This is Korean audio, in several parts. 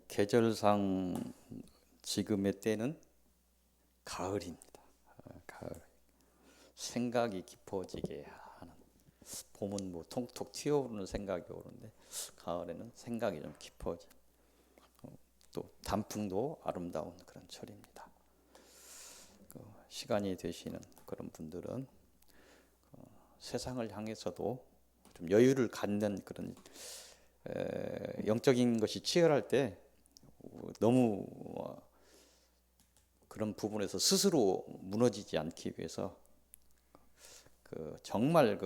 계절상 지금의 때는 가을입니다. 가을. 생각이 깊어지게 하는. 봄은 뭐 통통 튀어오르는 생각이 오는데 가을에는 생각이 좀 깊어지. 또 단풍도 아름다운 그런 철입니다. 시간이 되시는 그런 분들은 세상을 향해서도 좀 여유를 갖는 그런 영적인 것이 치열할 때 너무 그런 부분에서 스스로 무너지지 않기 위해서 정말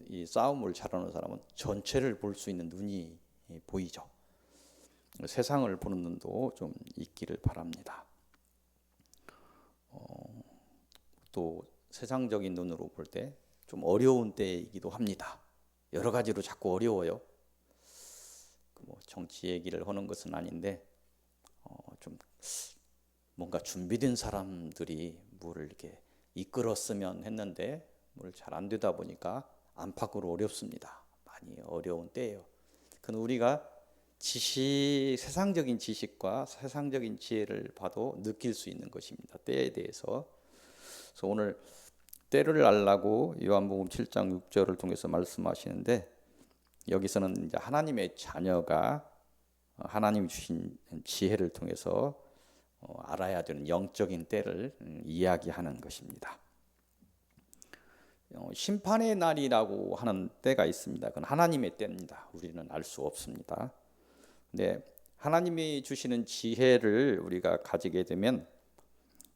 이 싸움을 잘하는 사람은 전체를 볼 수 있는 눈이 보이죠. 세상을 보는 눈도 좀 있기를 바랍니다. 또 세상적인 눈으로 볼 때 좀 어려운 때이기도 합니다. 여러 가지로 자꾸 어려워요. 정치 얘기를 하는 것은 아닌데 좀 뭔가 준비된 사람들이 뭐를 이렇게 이끌었으면 했는데 뭘 잘 안 되다 보니까 안팎으로 어렵습니다. 많이 어려운 때예요. 그건 우리가 세상적인 지식과 세상적인 지혜를 봐도 느낄 수 있는 것입니다. 때에 대해서. 그래서 오늘 때를 알라고 요한복음 7장 6절을 통해서 말씀하시는데, 여기서는 이제 하나님의 자녀가 하나님이 주신 지혜를 통해서 알아야 되는 영적인 때를 이야기하는 것입니다. 심판의 날이라고 하는 때가 있습니다. 그건 하나님의 때입니다. 우리는 알 수 없습니다. 근데 하나님이 주시는 지혜를 우리가 가지게 되면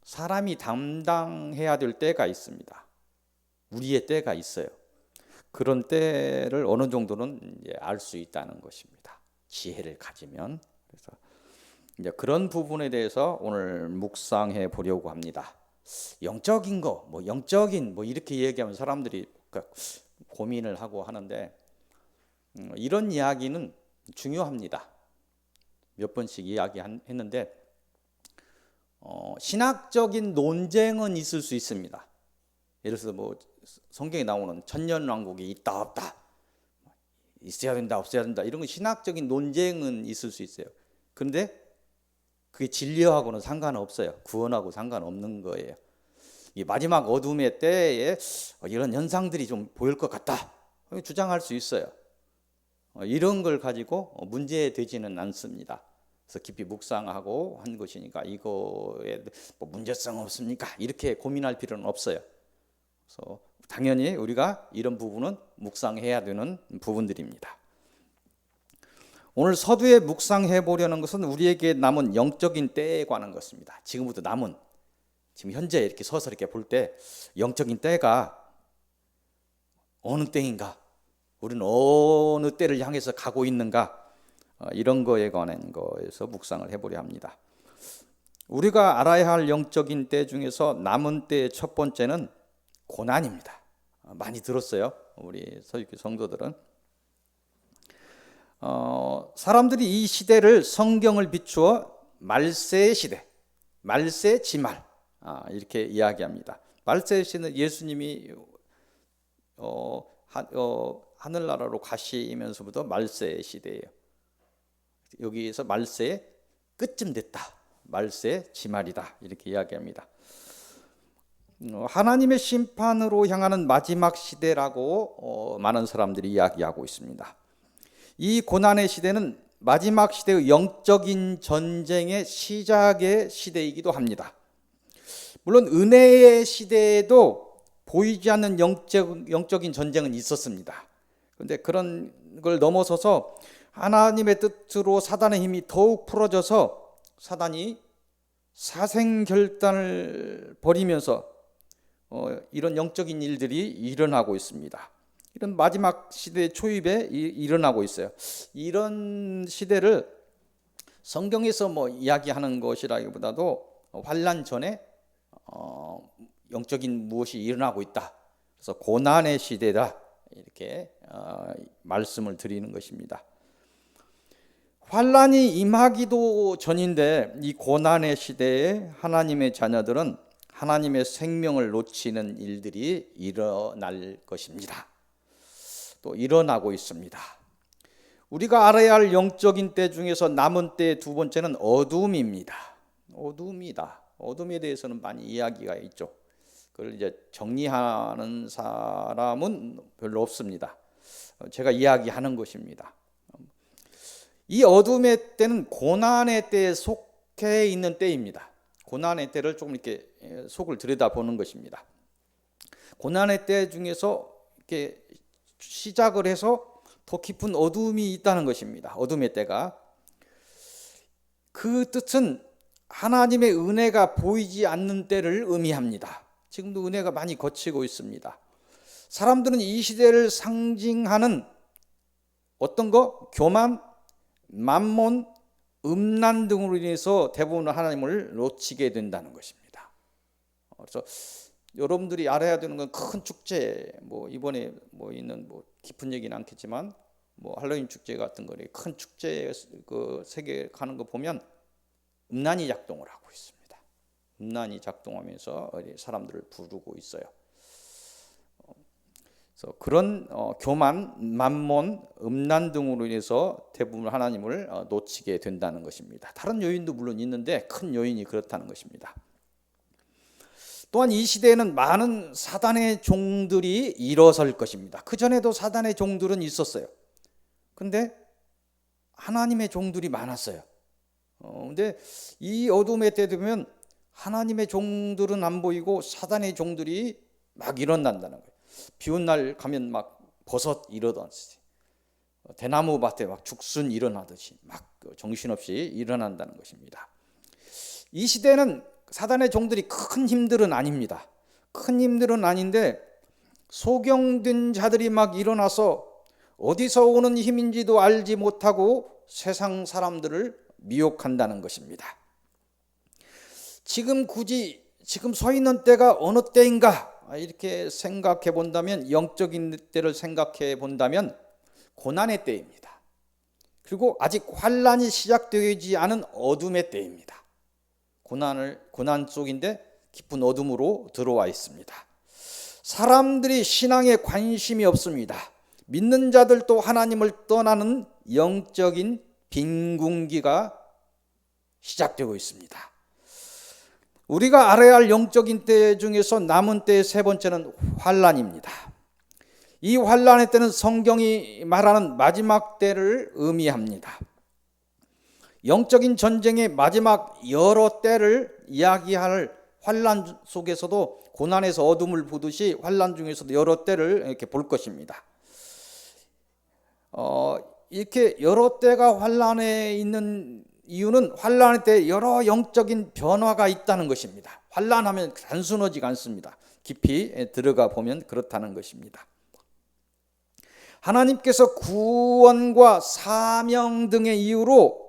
사람이 담당해야 될 때가 있습니다. 우리의 때가 있어요. 그런 때를 어느 정도는 알 수 있다는 것입니다. 지혜를 가지면. 그래서 이제 그런 부분에 대해서 오늘 묵상해 보려고 합니다. 영적인 거, 영적인 이렇게 얘기하면 사람들이 고민을 하고 하는데, 이런 이야기는 중요합니다. 몇 번씩 이야기했는데, 신학적인 논쟁은 있을 수 있습니다. 예를 들어서 성경에 나오는 천년왕국이 있다 없다, 있어야 된다 없어야 된다, 이런 건 신학적인 논쟁은 있을 수 있어요. 그런데 그게 진리하고는 상관없어요. 구원하고 상관없는 거예요. 이 마지막 어둠의 때에 이런 현상들이 좀 보일 것 같다 주장할 수 있어요. 이런 걸 가지고 문제되지는 않습니다. 그래서 깊이 묵상하고 한 것이니까 이거에 문제성 없습니까? 이렇게 고민할 필요는 없어요. 그래서 당연히 우리가 이런 부분은 묵상해야 되는 부분들입니다. 오늘 서두에 묵상해 보려는 것은 우리에게 남은 영적인 때에 관한 것입니다. 지금부터 남은, 지금 현재 이렇게 서서 이렇게 볼 때 영적인 때가 어느 때인가, 우리는 어느 때를 향해서 가고 있는가, 이런 거에 관한 거에서 묵상을 해보려 합니다. 우리가 알아야 할 영적인 때 중에서 남은 때의 첫 번째는 고난입니다. 많이 들었어요, 우리 서유기 성도들은. 사람들이 이 시대를 성경을 비추어 말세의 시대, 말세 지말, 이렇게 이야기합니다. 말세의 시대는 예수님이 하늘나라로 가시면서부터 말세의 시대예요. 여기에서 말세의 끝쯤 됐다, 말세 지말이다, 이렇게 이야기합니다. 하나님의 심판으로 향하는 마지막 시대라고 많은 사람들이 이야기하고 있습니다. 이 고난의 시대는 마지막 시대의 영적인 전쟁의 시작의 시대이기도 합니다. 물론 은혜의 시대에도 보이지 않는 영적인 전쟁은 있었습니다. 그런데 그런 걸 넘어서서 하나님의 뜻으로 사단의 힘이 더욱 풀어져서 사단이 사생결단을 벌이면서 이런 영적인 일들이 일어나고 있습니다. 이런 마지막 시대의 초입에 일어나고 있어요. 이런 시대를 성경에서 이야기하는 것이라기보다도 환난 전에 영적인 무엇이 일어나고 있다, 그래서 고난의 시대다, 이렇게 말씀을 드리는 것입니다. 환난이 임하기도 전인데 이 고난의 시대에 하나님의 자녀들은 하나님의 생명을 놓치는 일들이 일어날 것입니다. 또 일어나고 있습니다. 우리가 알아야 할 영적인 때 중에서 남은 때 두 번째는 어둠입니다. 어둠이다. 어둠에 대해서는 많이 이야기가 있죠. 그걸 이제 정리하는 사람은 별로 없습니다. 제가 이야기하는 것입니다. 이 어둠의 때는 고난의 때에 속해 있는 때입니다. 고난의 때를 조금 이렇게 속을 들여다보는 것입니다. 고난의 때 중에서 이렇게 시작을 해서 더 깊은 어둠이 있다는 것입니다. 어둠의 때가. 그 뜻은 하나님의 은혜가 보이지 않는 때를 의미합니다. 지금도 은혜가 많이 거치고 있습니다. 사람들은 이 시대를 상징하는 어떤 거? 교만, 만몬, 음란 등으로 인해서 대부분 하나님을 놓치게 된다는 것입니다. 그래서 여러분들이 알아야 되는 건 큰 축제, 이번에 있는 깊은 얘기는 않겠지만 할로윈 축제 같은 거에 큰 축제 그 세계 가는 거 보면 음란이 작동을 하고 있습니다. 음란이 작동하면서 사람들을 부르고 있어요. 그래서 그런 교만, 만몬, 음란 등으로 인해서 대부분 하나님을 놓치게 된다는 것입니다. 다른 요인도 물론 있는데 큰 요인이 그렇다는 것입니다. 또한 이 시대에는 많은 사단의 종들이 일어설 것입니다. 그 전에도 사단의 종들은 있었어요. 근데 하나님의 종들이 많았어요. 근데 이 어둠의 때 되면 하나님의 종들은 안 보이고 사단의 종들이 막 일어난다는 거예요. 비온 날 가면 막 버섯 일어나듯이, 대나무 밭에 막 죽순 일어나듯이 막 정신없이 일어난다는 것입니다. 이 시대는 사단의 종들이 큰 힘들은 아닙니다. 큰 힘들은 아닌데 소경된 자들이 막 일어나서 어디서 오는 힘인지도 알지 못하고 세상 사람들을 미혹한다는 것입니다. 지금 서 있는 때가 어느 때인가 이렇게 생각해 본다면, 영적인 때를 생각해 본다면 고난의 때입니다. 그리고 아직 환란이 시작되지 않은 어둠의 때입니다. 고난 속인데 깊은 어둠으로 들어와 있습니다. 사람들이 신앙에 관심이 없습니다. 믿는 자들도 하나님을 떠나는 영적인 빈궁기가 시작되고 있습니다. 우리가 알아야 할 영적인 때 중에서 남은 때의 세 번째는 환란입니다. 이 환란의 때는 성경이 말하는 마지막 때를 의미합니다. 영적인 전쟁의 마지막 여러 때를 이야기할 환란 속에서도 고난에서 어둠을 보듯이 환란 중에서도 여러 때를 이렇게 볼 것입니다. 이렇게 여러 때가 환란에 있는 이유는 환란의 때 여러 영적인 변화가 있다는 것입니다. 환란하면 단순하지가 않습니다. 깊이 들어가 보면 그렇다는 것입니다. 하나님께서 구원과 사명 등의 이유로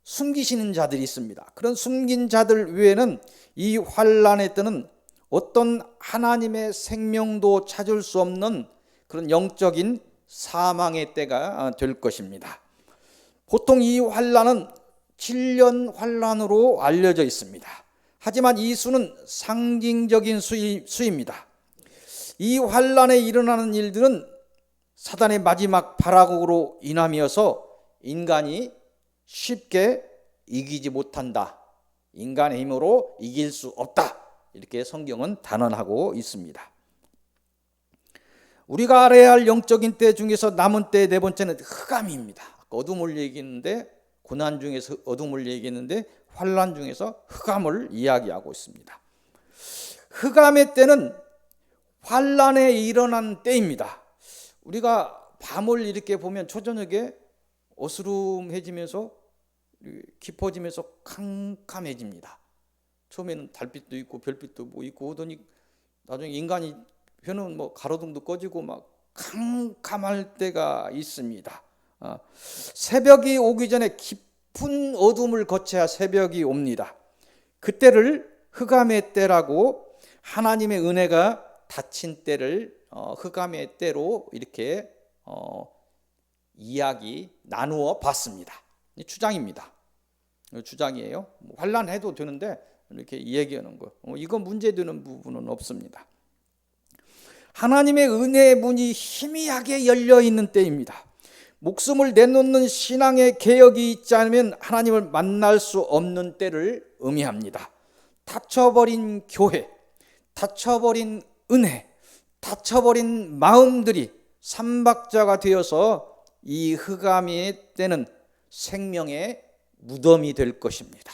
숨기시는 자들이 있습니다. 그런 숨긴 자들 외에는 이 환란의 때는 어떤 하나님의 생명도 찾을 수 없는 그런 영적인 사망의 때가 될 것입니다. 보통 이 환란은 7년 환란으로 알려져 있습니다. 하지만 이 수는 상징적인 수입니다. 이 환란에 일어나는 일들은 사단의 마지막 발악으로 인함이어서 인간이 쉽게 이기지 못한다. 인간의 힘으로 이길 수 없다. 이렇게 성경은 단언하고 있습니다. 우리가 알아야 할 영적인 때 중에서 남은 때 네 번째는 흑암입니다. 어둠을 얘기했는데, 고난 중에서 어둠을 얘기했는데 환란 중에서 흑암을 이야기하고 있습니다. 흑암의 때는 환란에 일어난 때입니다. 우리가 밤을 이렇게 보면 초저녁에 어스름해지면서 깊어지면서 캄캄해집니다. 처음에는 달빛도 있고 별빛도 있고 오더니 나중에 인간이 펴는 가로등도 꺼지고 막 캄캄할 때가 있습니다. 새벽이 오기 전에 깊은 어둠을 거쳐야 새벽이 옵니다. 그때를 흑암의 때라고, 하나님의 은혜가 닫힌 때를 흑암의 때로 이렇게 이야기 나누어 봤습니다. 주장입니다. 주장이에요. 환란해도 되는데 이렇게 얘기하는 거, 이건 문제되는 부분은 없습니다. 하나님의 은혜의 문이 희미하게 열려 있는 때입니다. 목숨을 내놓는 신앙의 개혁이 있지 않으면 하나님을 만날 수 없는 때를 의미합니다. 닫혀버린 교회, 닫혀버린 은혜, 닫혀버린 마음들이 삼박자가 되어서 이 흑암의 때는 생명의 무덤이 될 것입니다.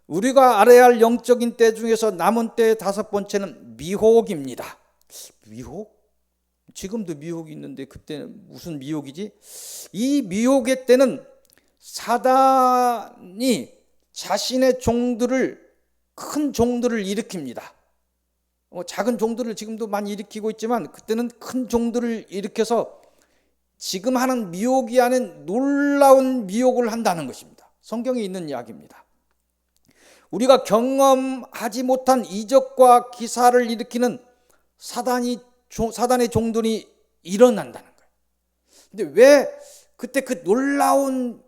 우리가 알아야 할 영적인 때 중에서 남은 때 다섯 번째는 미혹입니다. 미혹? 지금도 미혹이 있는데 그때는 무슨 미혹이지? 이 미혹의 때는 사단이 자신의 종들을, 큰 종들을 일으킵니다. 작은 종들을 지금도 많이 일으키고 있지만 그때는 큰 종들을 일으켜서 지금 하는 미혹이 아닌 놀라운 미혹을 한다는 것입니다. 성경에 있는 이야기입니다. 우리가 경험하지 못한 이적과 기사를 일으키는 사단의 종들이 일어난다는 거예요. 근데 왜 그때 그 놀라운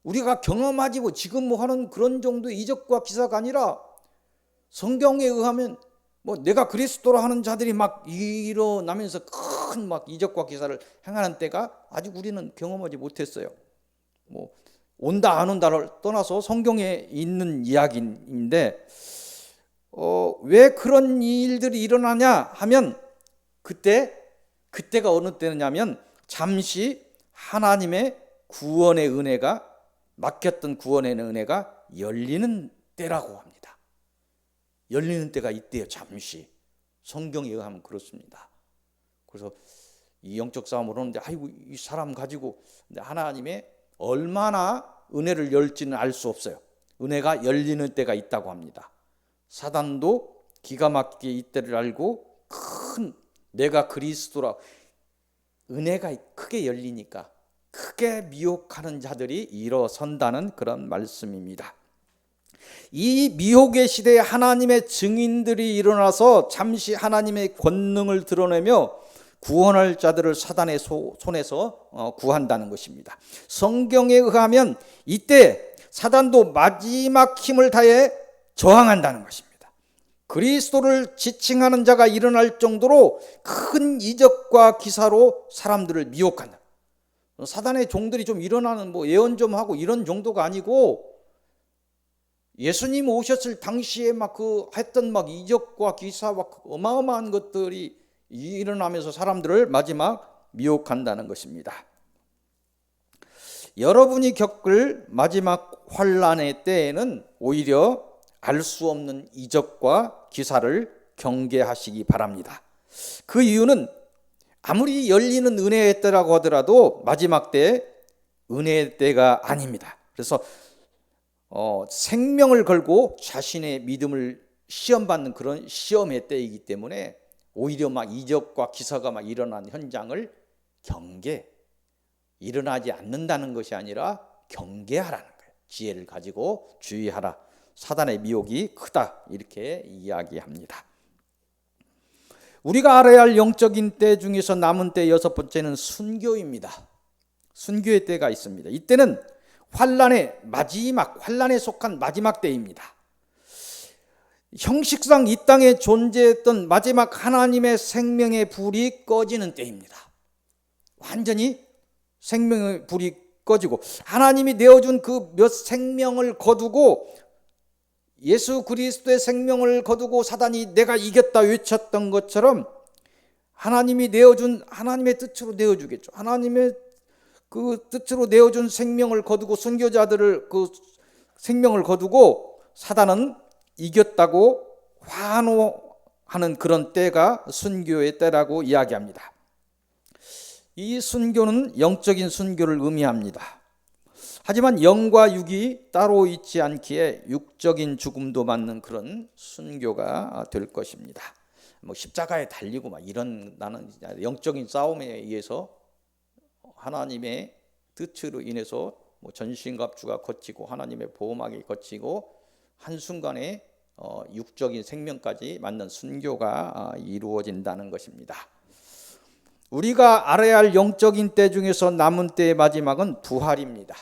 우리가 경험하지 못 지금 하는 그런 정도의 이적과 기사가 아니라 성경에 의하면 내가 그리스도라 하는 자들이 막 일어나면서 큰 막 이적과 기사를 행하는 때가 아직 우리는 경험하지 못했어요. 온다 안 온다를 떠나서 성경에 있는 이야기인데 왜 그런 일들이 일어나냐 하면 그때가 어느 때냐면 잠시 하나님의 구원의 은혜가 막혔던 구원의 은혜가 열리는 때라고 합니다. 열리는 때가 있대요. 잠시. 성경에 의하면 그렇습니다. 그래서 이 영적 싸움을 하는데 아이고 이 사람 가지고 하나님의 얼마나 은혜를 열지는 알 수 없어요. 은혜가 열리는 때가 있다고 합니다. 사단도 기가 막히게 이때를 알고 큰 내가 그리스도라 은혜가 크게 열리니까 크게 미혹하는 자들이 일어선다는 그런 말씀입니다. 이 미혹의 시대에 하나님의 증인들이 일어나서 잠시 하나님의 권능을 드러내며 구원할 자들을 사단의 손에서 구한다는 것입니다. 성경에 의하면 이때 사단도 마지막 힘을 다해 저항한다는 것입니다. 그리스도를 지칭하는 자가 일어날 정도로 큰 이적과 기사로 사람들을 미혹한다. 사단의 종들이 좀 일어나는 예언 좀 하고 이런 정도가 아니고 예수님 오셨을 당시에 했던 이적과 기사 어마어마한 것들이 일어나면서 사람들을 마지막 미혹한다는 것입니다. 여러분이 겪을 마지막 환난의 때에는 오히려 알 수 없는 이적과 기사를 경계하시기 바랍니다. 그 이유는 아무리 열리는 은혜의 때라고 하더라도 마지막 때 은혜의 때가 아닙니다. 그래서 생명을 걸고 자신의 믿음을 시험받는 그런 시험의 때이기 때문에 오히려 이적과 기사가 일어난 현장을 일어나지 않는다는 것이 아니라 경계하라는 거예요. 지혜를 가지고 주의하라. 사단의 미혹이 크다 이렇게 이야기합니다. 우리가 알아야 할 영적인 때 중에서 남은 때 여섯 번째는 순교입니다. 순교의 때가 있습니다. 이때는 환난에 속한 마지막 때입니다. 형식상 이 땅에 존재했던 마지막 하나님의 생명의 불이 꺼지는 때입니다. 완전히 생명의 불이 꺼지고 하나님이 내어준 그 몇 생명을 거두고 예수 그리스도의 생명을 거두고 사단이 내가 이겼다 외쳤던 것처럼 하나님이 내어준 하나님의 뜻으로 내어주겠죠. 하나님의 그 뜻으로 내어준 생명을 거두고 순교자들을 그 생명을 거두고 사단은 이겼다고 환호하는 그런 때가 순교의 때라고 이야기합니다. 이 순교는 영적인 순교를 의미합니다. 하지만 영과 육이 따로 있지 않기에 육적인 죽음도 맞는 그런 순교가 될 것입니다. 십자가에 달리고 이런 나는 영적인 싸움에 의해서 하나님의 뜻으로 인해서 전신갑주가 거치고 하나님의 보호막이 거치고 한순간에 육적인 생명까지 맞는 순교가 이루어진다는 것입니다. 우리가 알아야 할 영적인 때 중에서 남은 때의 마지막은 부활입니다.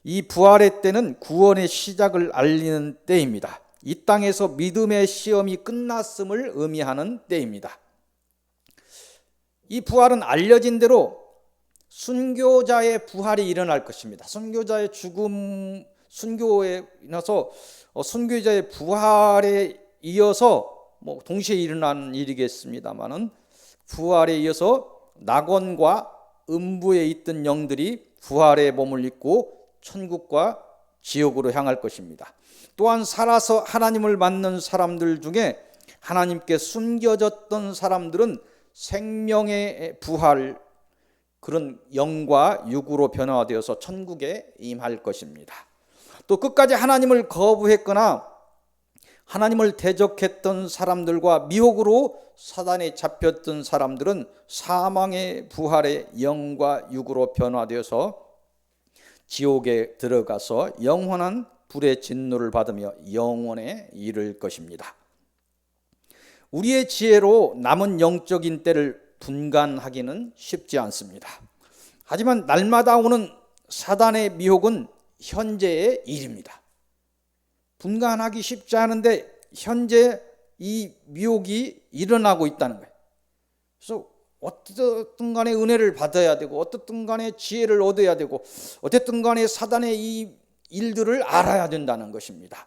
이 부활의 때는 구원의 시작을 알리는 때입니다. 이 땅에서 믿음의 시험이 끝났음을 의미하는 때입니다. 이 부활은 알려진 대로 순교자의 부활이 일어날 것입니다. 순교자의 죽음, 순교에 인해서 순교자의 부활에 이어서 동시에 일어난 일이겠습니다만은, 부활에 이어서 낙원과 음부에 있던 영들이 부활의 몸을 입고 천국과 지옥으로 향할 것입니다. 또한 살아서 하나님을 만난 사람들 중에 하나님께 숨겨졌던 사람들은 생명의 부활, 그런 영과 육으로 변화되어서 천국에 임할 것입니다. 또 끝까지 하나님을 거부했거나 하나님을 대적했던 사람들과 미혹으로 사단에 잡혔던 사람들은 사망의 부활의 영과 육으로 변화되어서 지옥에 들어가서 영원한 불의 진노를 받으며 영원에 이를 것입니다. 우리의 지혜로 남은 영적인 때를 분간하기는 쉽지 않습니다. 하지만 날마다 오는 사단의 미혹은 현재의 일입니다. 분간하기 쉽지 않은데 현재 이 미혹이 일어나고 있다는 거예요. 그래서 어떻든 간에 은혜를 받아야 되고, 어떻든 간에 지혜를 얻어야 되고, 어쨌든 간에 사단의 이 일들을 알아야 된다는 것입니다.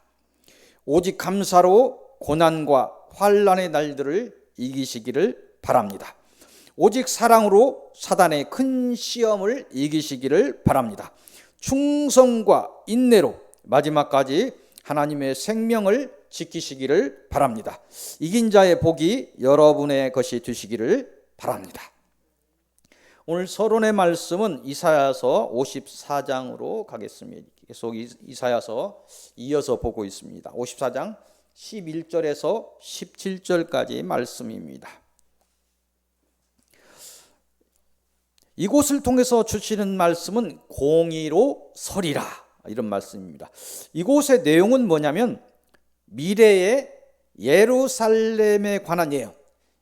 오직 감사로 고난과 환난의 날들을 이기시기를 바랍니다. 오직 사랑으로 사단의 큰 시험을 이기시기를 바랍니다. 충성과 인내로 마지막까지 하나님의 생명을 지키시기를 바랍니다. 이긴 자의 복이 여러분의 것이 되시기를 바랍니다. 오늘 서론의 말씀은 이사야서 54장으로 가겠습니다. 계속 이사야서 이어서 보고 있습니다. 54장 11절에서 17절까지 말씀입니다. 이곳을 통해서 주시는 말씀은 공의로 서리라, 이런 말씀입니다. 이곳의 내용은 뭐냐면 미래의 예루살렘에 관한 예언,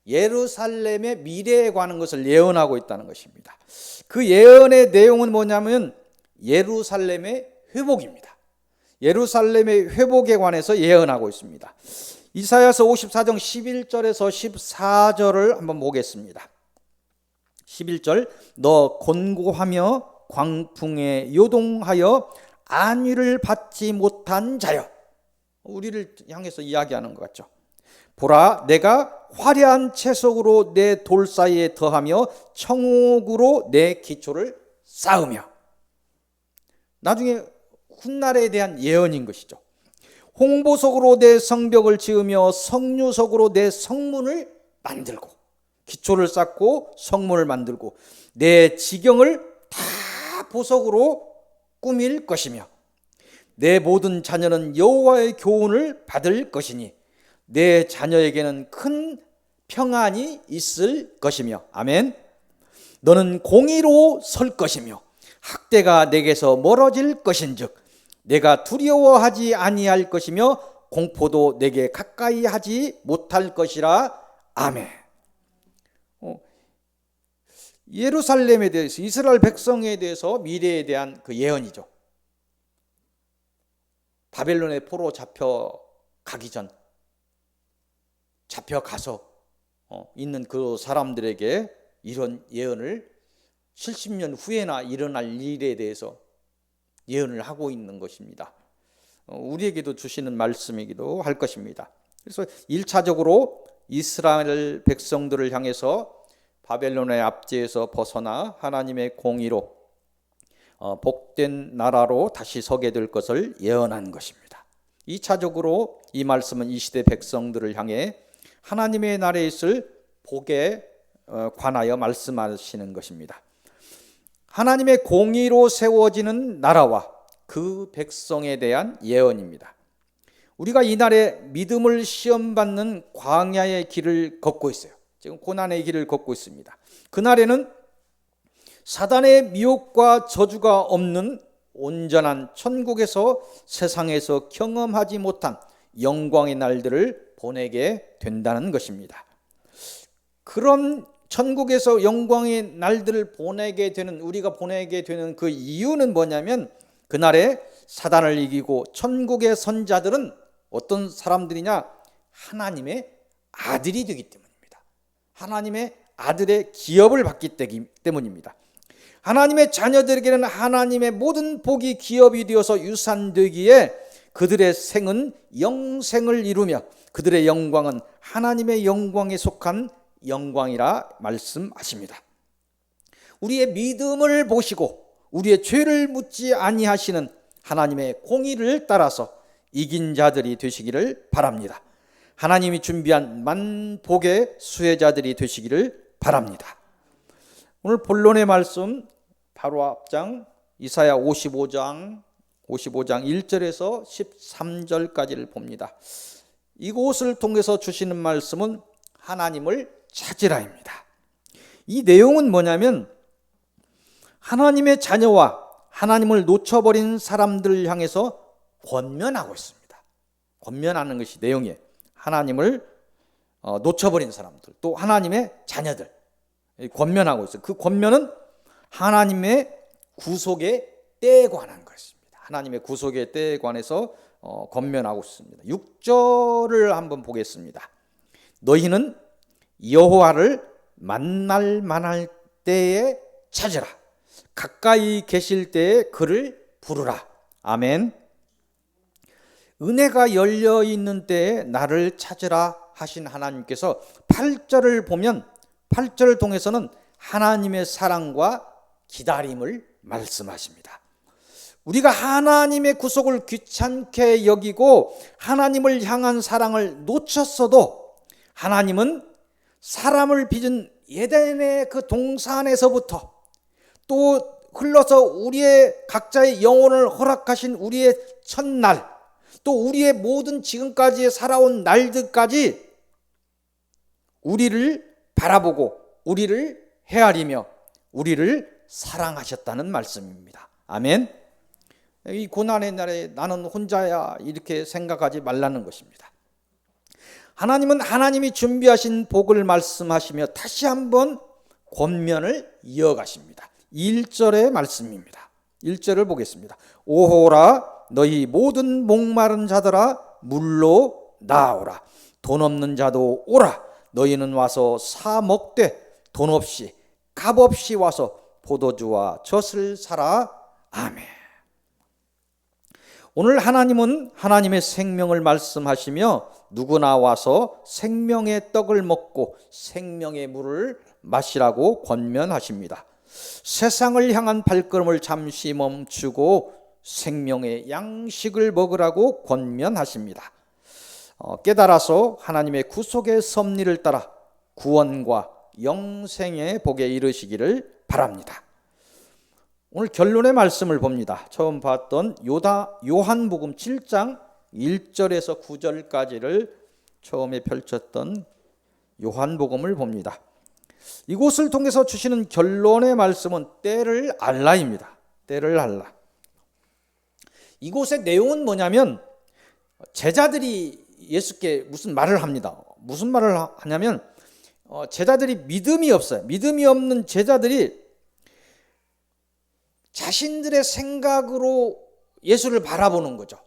예루살렘의 미래에 관한 것을 예언하고 있다는 것입니다. 그 예언의 내용은 뭐냐면 예루살렘의 회복입니다. 예루살렘의 회복에 관해서 예언하고 있습니다. 이사야서 54장 11절에서 14절을 한번 보겠습니다. 11절, 너 곤고하며 광풍에 요동하여 안위를 받지 못한 자여. 우리를 향해서 이야기하는 것 같죠. 보라, 내가 화려한 채석으로 내 돌 사이에 더하며 청옥으로 내 기초를 쌓으며. 나중에 훗날에 대한 예언인 것이죠. 홍보석으로 내 성벽을 지으며 성류석으로 내 성문을 만들고, 기초를 쌓고 성문을 만들고 내 지경을 다 보석으로 꾸밀 것이며, 내 모든 자녀는 여호와의 교훈을 받을 것이니 내 자녀에게는 큰 평안이 있을 것이며. 아멘. 너는 공의로 설 것이며 학대가 내게서 멀어질 것인즉 내가 두려워하지 아니할 것이며 공포도 내게 가까이 하지 못할 것이라. 아멘. 예루살렘에 대해서, 이스라엘 백성에 대해서 미래에 대한 그 예언이죠. 바벨론의 포로 잡혀가기 전, 잡혀가서 있는 그 사람들에게 이런 예언을 70년 후에나 일어날 일에 대해서 예언을 하고 있는 것입니다. 우리에게도 주시는 말씀이기도 할 것입니다. 그래서 1차적으로 이스라엘 백성들을 향해서 바벨론의 압제에서 벗어나 하나님의 공의로 복된 나라로 다시 서게 될 것을 예언한 것입니다. 2차적으로 이 말씀은 이 시대 백성들을 향해 하나님의 나라에 있을 복에 관하여 말씀하시는 것입니다. 하나님의 공의로 세워지는 나라와 그 백성에 대한 예언입니다. 우리가 이날에 믿음을 시험받는 광야의 길을 걷고 있어요. 지금 고난의 길을 걷고 있습니다. 그날에는 사단의 미혹과 저주가 없는 온전한 천국에서 세상에서 경험하지 못한 영광의 날들을 보내게 된다는 것입니다. 그런 천국에서 영광의 날들을 보내게 되는, 우리가 보내게 되는 그 이유는 뭐냐면 그날에 사단을 이기고 천국의 선자들은 어떤 사람들이냐? 하나님의 아들이 되기 때문입니다. 하나님의 아들의 기업을 받기 때문입니다. 하나님의 자녀들에게는 하나님의 모든 복이 기업이 되어서 유산되기에 그들의 생은 영생을 이루며 그들의 영광은 하나님의 영광에 속한 영광이라 말씀하십니다. 우리의 믿음을 보시고 우리의 죄를 묻지 아니하시는 하나님의 공의를 따라서 이긴 자들이 되시기를 바랍니다. 하나님이 준비한 만복의 수혜자들이 되시기를 바랍니다. 오늘 본론의 말씀 바로 앞장 이사야 55장 1절에서 13절까지를 봅니다. 이곳을 통해서 주시는 말씀은 하나님을 찾으라입니다. 이 내용은 뭐냐면 하나님의 자녀와 하나님을 놓쳐버린 사람들을 향해서 권면하고 있습니다. 권면하는 것이 내용이에요. 하나님을 놓쳐버린 사람들, 또 하나님의 자녀들 권면하고 있어요. 그 권면은 하나님의 구속의 때에 관한 것입니다. 하나님의 구속의 때에 관해서 권면하고 있습니다. 6절을 한번 보겠습니다. 너희는 여호와를 만날 만할 때에 찾으라. 가까이 계실 때에 그를 부르라. 아멘. 은혜가 열려 있는 때에 나를 찾으라 하신 하나님께서 8절을 보면 8절을 통해서는 하나님의 사랑과 기다림을 말씀하십니다. 우리가 하나님의 구속을 귀찮게 여기고 하나님을 향한 사랑을 놓쳤어도 하나님은 사람을 빚은 에덴의 그 동산에서부터 또 흘러서 우리의 각자의 영혼을 허락하신 우리의 첫날, 또 우리의 모든 지금까지 살아온 날들까지 우리를 바라보고 우리를 헤아리며 우리를 사랑하셨다는 말씀입니다. 아멘. 이 고난의 날에 나는 혼자야 이렇게 생각하지 말라는 것입니다. 하나님은 하나님이 준비하신 복을 말씀하시며 다시 한번 권면을 이어가십니다. 1절의 말씀입니다. 1절을 보겠습니다. 오호라 너희 모든 목마른 자들아 물로 나오라. 돈 없는 자도 오라. 너희는 와서 사 먹되 돈 없이 값 없이 와서 포도주와 젖을 사라. 아멘. 오늘 하나님은 하나님의 생명을 말씀하시며 누구나 와서 생명의 떡을 먹고 생명의 물을 마시라고 권면하십니다. 세상을 향한 발걸음을 잠시 멈추고 생명의 양식을 먹으라고 권면하십니다. 깨달아서 하나님의 구속의 섭리를 따라 구원과 영생의 복에 이르시기를 바랍니다. 오늘 결론의 말씀을 봅니다. 처음 봤던 요한복음 7장 1절에서 9절까지를 처음에 펼쳤던 요한복음을 봅니다. 이곳을 통해서 주시는 결론의 말씀은 때를 알라입니다. 때를 알라. 이곳의 내용은 뭐냐면 제자들이 예수께 무슨 말을 합니다. 무슨 말을 하냐면 제자들이 믿음이 없어요. 믿음이 없는 제자들이 자신들의 생각으로 예수를 바라보는 거죠.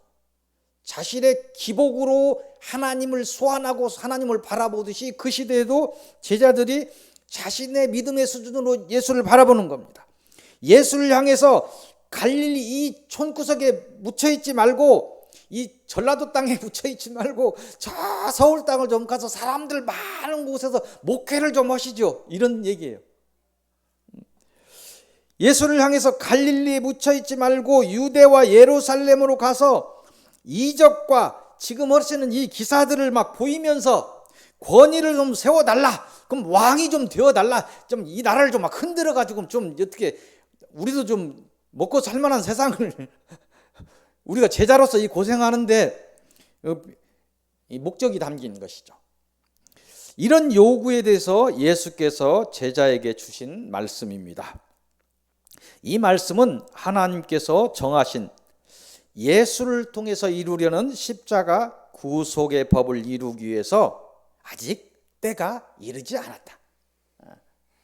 자신의 기복으로 하나님을 소환하고 하나님을 바라보듯이 그 시대에도 제자들이 자신의 믿음의 수준으로 예수를 바라보는 겁니다. 예수를 향해서 갈릴리 이 촌구석에 묻혀있지 말고 이 전라도 땅에 묻혀있지 말고 저 서울 땅을 좀 가서 사람들 많은 곳에서 목회를 좀 하시죠. 이런 얘기예요. 예수를 향해서 갈릴리에 묻혀있지 말고 유대와 예루살렘으로 가서 이적과 지금 하시는 이 기사들을 막 보이면서 권위를 좀 세워달라. 그럼 왕이 좀 되어달라. 좀 이 나라를 좀 막 흔들어가지고 좀 어떻게 우리도 좀 먹고 살만한 세상을 우리가 제자로서 이 고생하는데 이 목적이 담긴 것이죠. 이런 요구에 대해서 예수께서 제자에게 주신 말씀입니다. 이 말씀은 하나님께서 정하신 예수를 통해서 이루려는 십자가 구속의 법을 이루기 위해서 아직 때가 이르지 않았다.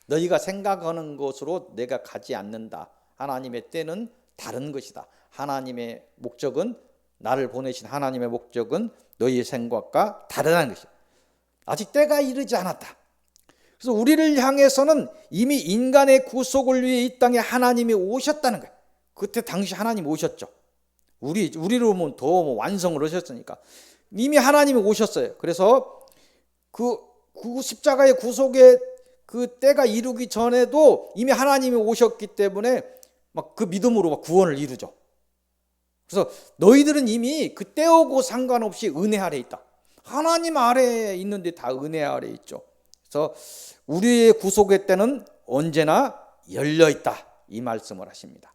너희가 생각하는 것으로 내가 가지 않는다. 하나님의 때는 다른 것이다. 하나님의 목적은 나를 보내신 하나님의 목적은 너희의 생각과 다르다는 것이다. 아직 때가 이르지 않았다. 그래서 우리를 향해서는 이미 인간의 구속을 위해 이 땅에 하나님이 오셨다는 거예요. 그때 당시 하나님 오셨죠. 우리로 보면 더 완성을 하셨으니까 이미 하나님이 오셨어요. 그래서 그 십자가의 구속의 그 때가 이루기 전에도 이미 하나님이 오셨기 때문에 막 그 믿음으로 막 구원을 이루죠. 그래서 너희들은 이미 그 때하고 상관없이 은혜 아래 있다. 하나님 아래에 있는데 다 은혜 아래 있죠. 그래서 우리의 구속의 때는 언제나 열려 있다, 이 말씀을 하십니다.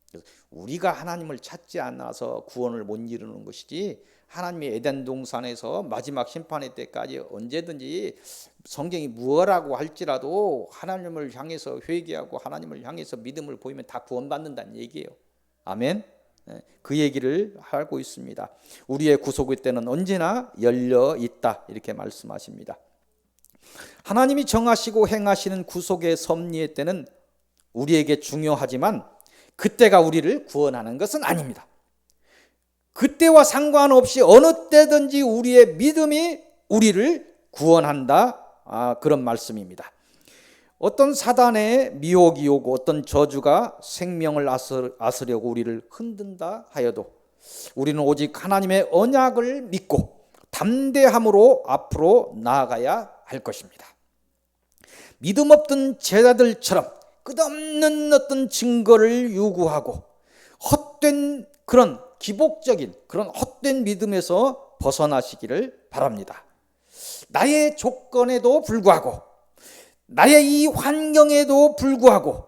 그래서 우리가 하나님을 찾지 않아서 구원을 못 이루는 것이지, 하나님이 에덴 동산에서 마지막 심판의 때까지 언제든지 성경이 무엇라고 할지라도 하나님을 향해서 회개하고 하나님을 향해서 믿음을 보이면 다 구원받는다는 얘기예요. 아멘. 그 얘기를 하고 있습니다. 우리의 구속의 때는 언제나 열려 있다, 이렇게 말씀하십니다. 하나님이 정하시고 행하시는 구속의 섭리의 때는 우리에게 중요하지만 그때가 우리를 구원하는 것은 아닙니다. 그때와 상관없이 어느 때든지 우리의 믿음이 우리를 구원한다, 그런 말씀입니다. 어떤 사단의 미혹이 오고 어떤 저주가 생명을 앗으려고 우리를 흔든다 하여도 우리는 오직 하나님의 언약을 믿고 담대함으로 앞으로 나아가야 할 것입니다. 믿음 없던 제자들처럼 끝없는 어떤 증거를 요구하고 헛된 그런 기복적인 그런 헛된 믿음에서 벗어나시기를 바랍니다. 나의 조건에도 불구하고 나의 이 환경에도 불구하고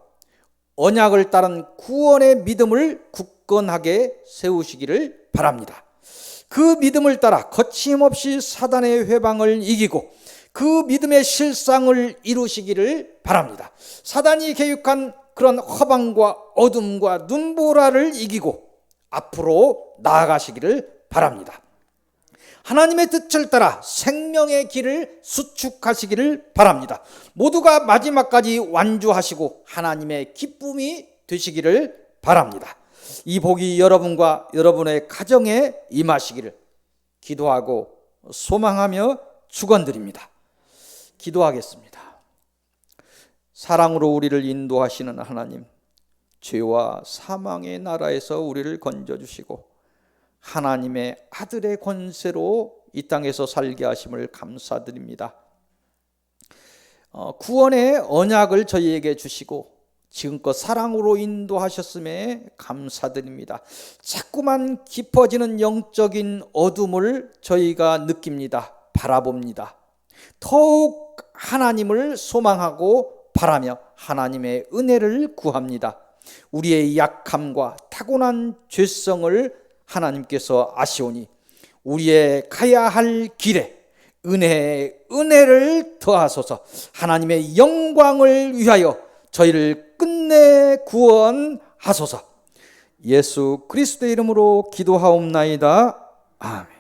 언약을 따른 구원의 믿음을 굳건하게 세우시기를 바랍니다. 그 믿음을 따라 거침없이 사단의 회방을 이기고 그 믿음의 실상을 이루시기를 바랍니다. 사단이 계획한 그런 허방과 어둠과 눈보라를 이기고 앞으로 나아가시기를 바랍니다. 하나님의 뜻을 따라 생명의 길을 수축하시기를 바랍니다. 모두가 마지막까지 완주하시고 하나님의 기쁨이 되시기를 바랍니다. 이 복이 여러분과 여러분의 가정에 임하시기를 기도하고 소망하며 축원드립니다. 기도하겠습니다. 사랑으로 우리를 인도하시는 하나님, 죄와 사망의 나라에서 우리를 건져주시고 하나님의 아들의 권세로 이 땅에서 살게 하심을 감사드립니다. 구원의 언약을 저희에게 주시고 지금껏 사랑으로 인도하셨음에 감사드립니다. 자꾸만 깊어지는 영적인 어둠을 저희가 느낍니다. 바라봅니다. 더욱 하나님을 소망하고 바라며 하나님의 은혜를 구합니다. 우리의 약함과 타고난 죄성을 하나님께서 아시오니 우리의 가야 할 길에 은혜를 더하소서. 하나님의 영광을 위하여 저희를 끝내 구원하소서. 예수 그리스도의 이름으로 기도하옵나이다. 아멘.